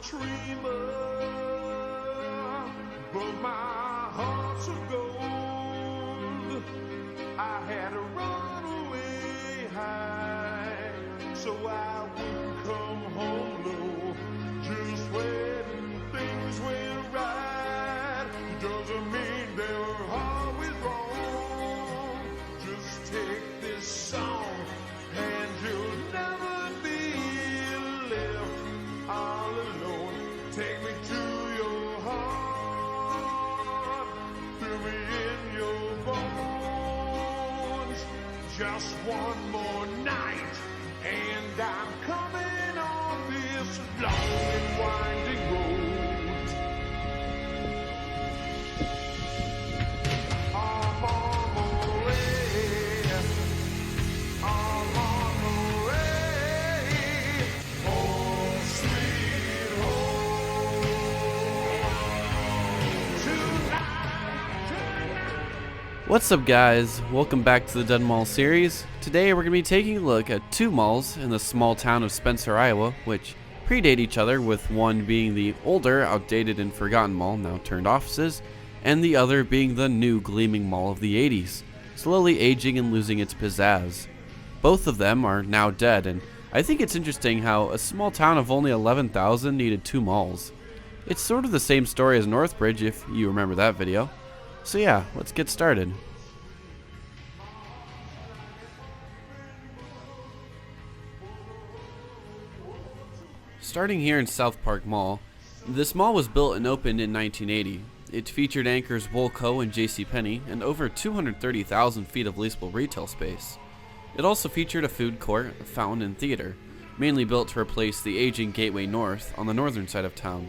dreamer, but my heart's of gold. I had to run away high, so I wouldn't come home low. Just when things went right, doesn't mean they're always wrong. Just take this song and you'll never be left all alone. Take me to your heart, feel me in your bones. Just one more night, and I'm coming on this long and winding road. I'm on the way. I'm on the way. Home, sweet home. Tonight. What's up, guys? Welcome back to the Dead Mall series. Today we're going to be taking a look at two malls in the small town of Spencer, Iowa, which predate each other, with one being the older, outdated, and forgotten mall, now turned offices, and the other being the new gleaming mall of the 80s, slowly aging and losing its pizzazz. Both of them are now dead, and I think it's interesting how a small town of only 11,000 needed two malls. It's sort of the same story as Northbridge, if you remember that video. So yeah, let's get started. Starting here in Southpark Mall, this mall was built and opened in 1980. It featured anchors Woolco and JCPenney and over 230,000 feet of leasable retail space. It also featured a food court, a fountain, and theater, mainly built to replace the aging Gateway North on the northern side of town.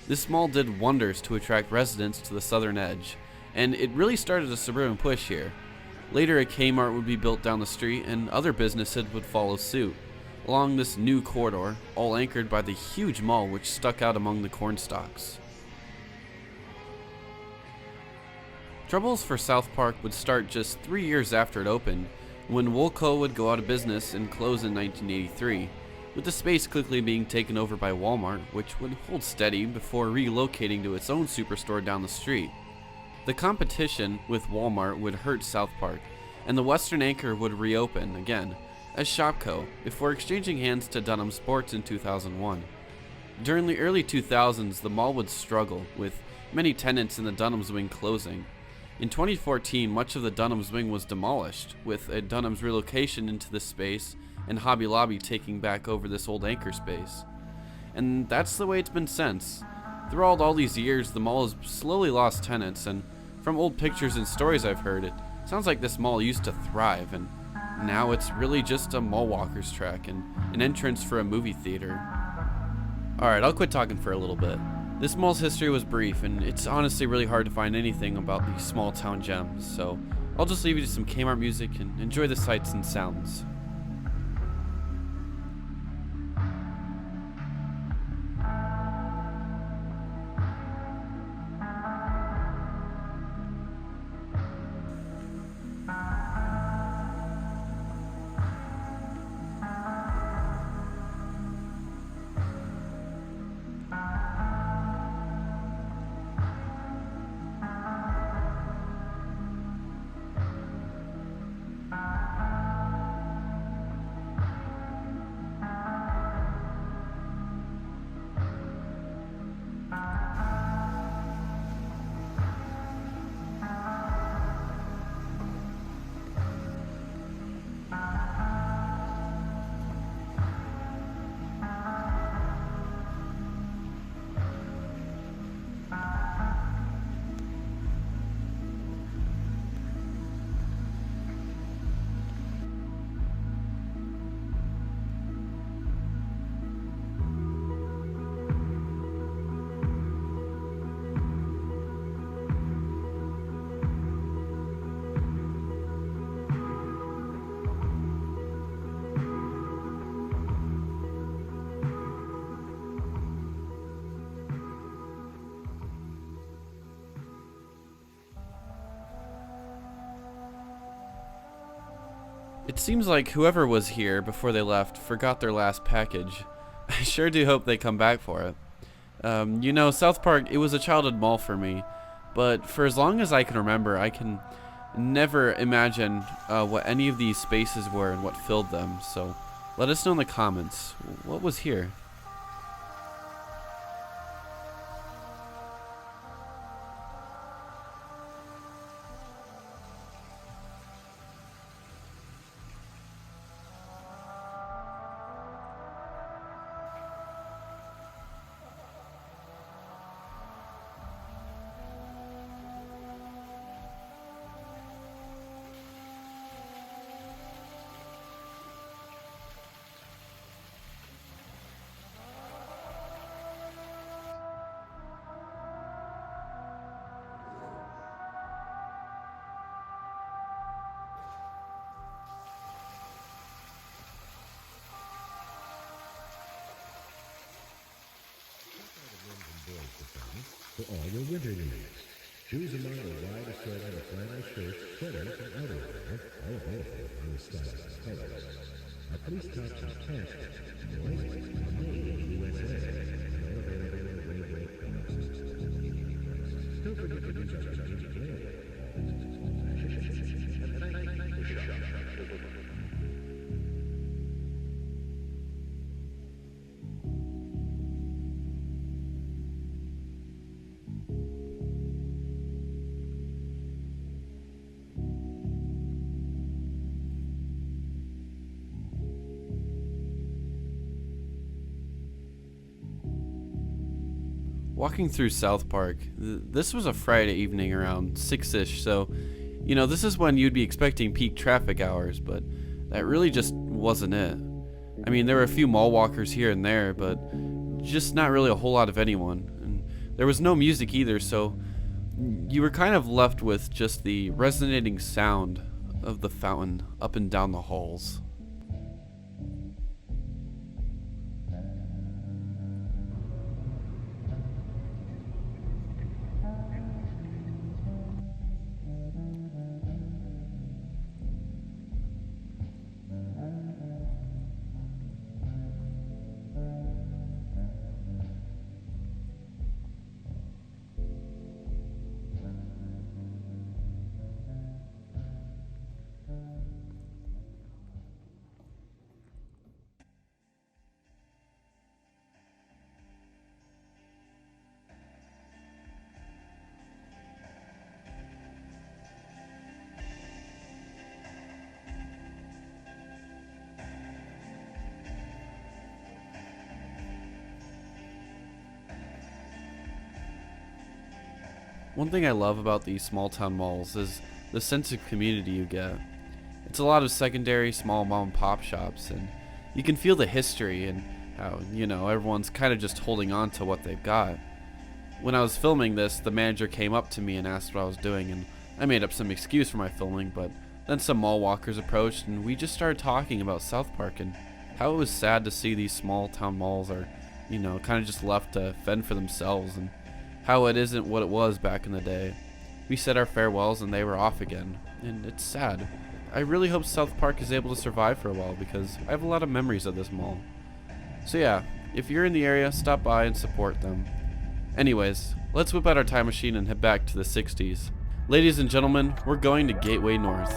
This mall did wonders to attract residents to the southern edge, and it really started a suburban push here. Later, a Kmart would be built down the street, and other businesses would follow suit along this new corridor, all anchored by the huge mall which stuck out among the corn stalks. Troubles for Southpark would start just 3 years after it opened, when Woolco would go out of business and close in 1983, with the space quickly being taken over by Walmart, which would hold steady before relocating to its own superstore down the street. The competition with Walmart would hurt Southpark, and the western anchor would reopen again as Shopko before exchanging hands to Dunham Sports in 2001. During the early 2000s, the mall would struggle, with many tenants in the Dunham's wing closing. In 2014, much of the Dunham's wing was demolished, with a Dunham's relocation into this space and Hobby Lobby taking back over this old anchor space. And that's the way it's been since. Throughout all these years, the mall has slowly lost tenants, and from old pictures and stories I've heard, it sounds like this mall used to thrive, and now it's really just a mall walker's track and an entrance for a movie theater. Alright, I'll quit talking for a little bit. This mall's history was brief, and it's honestly really hard to find anything about these small town gems, so I'll just leave you to some Kmart music and enjoy the sights and sounds. It seems like whoever was here before they left forgot their last package. I sure do hope they come back for it. You know, South Park, it was a childhood mall for me, but for as long as I can remember, I can never imagine what any of these spaces were and what filled them. So let us know in the comments, what was here? For all your winter needs. Choose among a wide assortment of flannel shirts, sweaters, and outerwear, all available in the styles and colors. Our police tops and pants, boys, are made in the USA, and all available in a range of colors. Don't forget to use our strategic mail. Walking through South Park, this was a Friday evening around 6-ish, so, you know, this is when you'd be expecting peak traffic hours, but that really just wasn't it. I mean, there were a few mall walkers here and there, but just not really a whole lot of anyone. And there was no music either, so you were kind of left with just the resonating sound of the fountain up and down the halls. One thing I love about these small town malls is the sense of community you get. It's a lot of secondary small mom and pop shops, and you can feel the history and how, you know, everyone's kind of just holding on to what they've got. When I was filming this, the manager came up to me and asked what I was doing, and I made up some excuse for my filming, but then some mall walkers approached and we just started talking about South Park and how it was sad to see these small town malls are, you know, kind of just left to fend for themselves, and how it isn't what it was back in the day. We said our farewells and they were off again, and it's sad. I really hope South Park is able to survive for a while because I have a lot of memories of this mall. So yeah, if you're in the area, stop by and support them. Anyways, let's whip out our time machine and head back to the 60s. Ladies and gentlemen, we're going to Gateway North.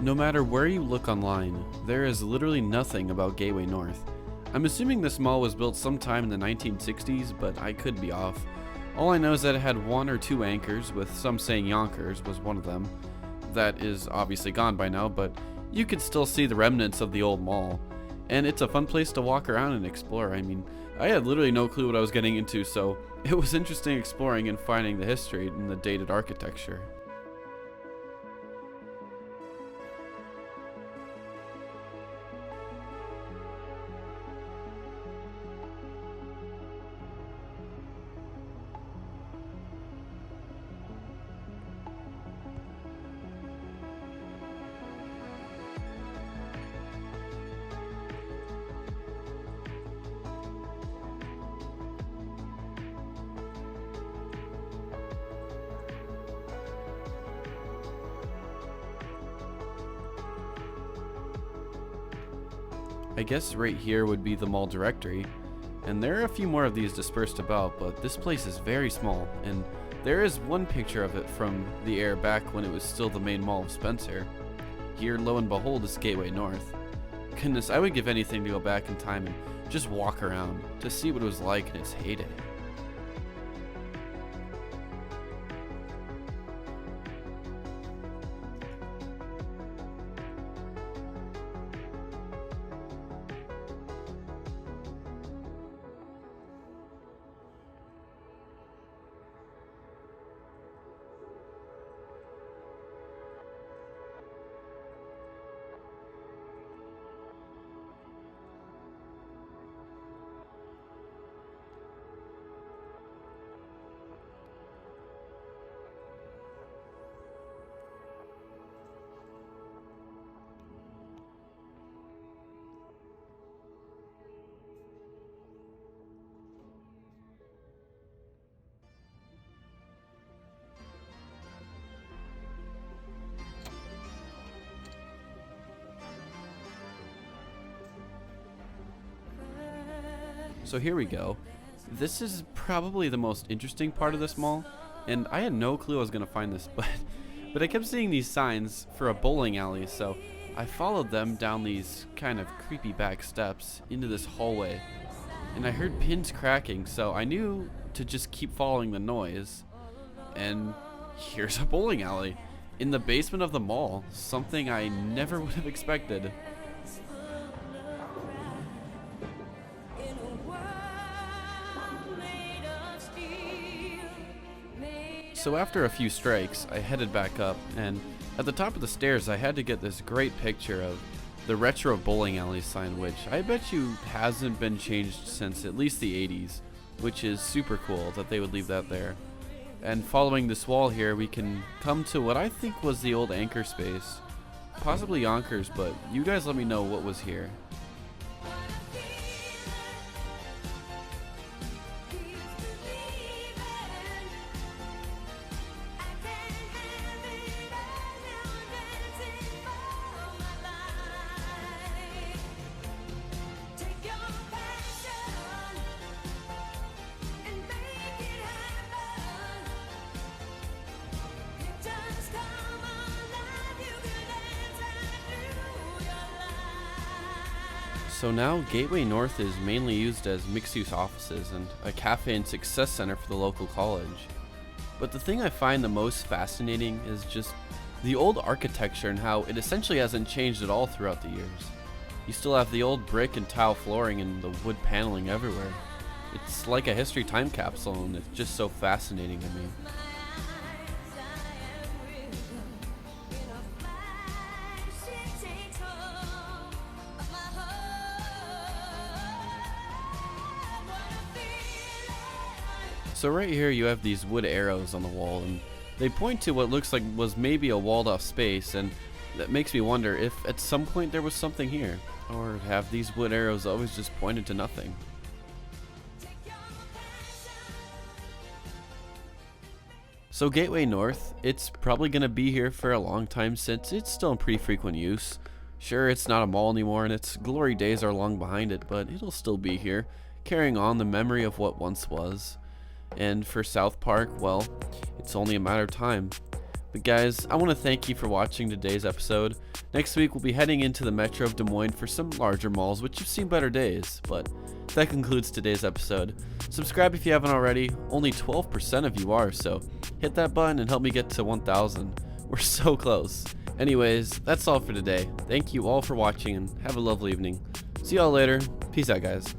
No matter where you look online, there is literally nothing about Gateway North. I'm assuming this mall was built sometime in the 1960s, but I could be off. All I know is that it had one or two anchors, with some saying Yonkers was one of them. That is obviously gone by now, but you could still see the remnants of the old mall. And it's a fun place to walk around and explore. I mean, I had literally no clue what I was getting into, so it was interesting exploring and finding the history and the dated architecture. I guess right here would be the mall directory, and there are a few more of these dispersed about, but this place is very small, and there is one picture of it from the air back when it was still the main mall of Spencer. Here, lo and behold, is Gateway North. Goodness, I would give anything to go back in time and just walk around to see what it was like in its heyday. So here we go. This is probably the most interesting part of this mall, and I had no clue I was gonna find this, but I kept seeing these signs for a bowling alley, so I followed them down these kind of creepy back steps into this hallway, and I heard pins cracking, so I knew to just keep following the noise. And here's a bowling alley in the basement of the mall, something I never would have expected. So after a few strikes, I headed back up, and at the top of the stairs I had to get this great picture of the retro bowling alley sign, which I bet you hasn't been changed since at least the 80s, which is super cool that they would leave that there. And following this wall here, we can come to what I think was the old anchor space, possibly Yonkers, but you guys let me know what was here. So now Gateway North is mainly used as mixed-use offices and a cafe and success center for the local college. But the thing I find the most fascinating is just the old architecture and how it essentially hasn't changed at all throughout the years. You still have the old brick and tile flooring and the wood paneling everywhere. It's like a history time capsule, and it's just so fascinating to me. So right here you have these wood arrows on the wall, and they point to what looks like was maybe a walled off space, and that makes me wonder if at some point there was something here, or have these wood arrows always just pointed to nothing. So Gateway North, it's probably going to be here for a long time since it's still in pretty frequent use. Sure, it's not a mall anymore and its glory days are long behind it, but it'll still be here, carrying on the memory of what once was. And for Southpark, well, it's only a matter of time. But guys, I want to thank you for watching today's episode. Next week we'll be heading into the Metro of Des Moines for some larger malls which have seen better days. But that concludes today's episode. Subscribe if you haven't already. Only 12% of you are, so hit that button and help me get to 1,000. We're so close. Anyways, that's all for today. Thank you all for watching and have a lovely evening. See y'all later. Peace out, guys.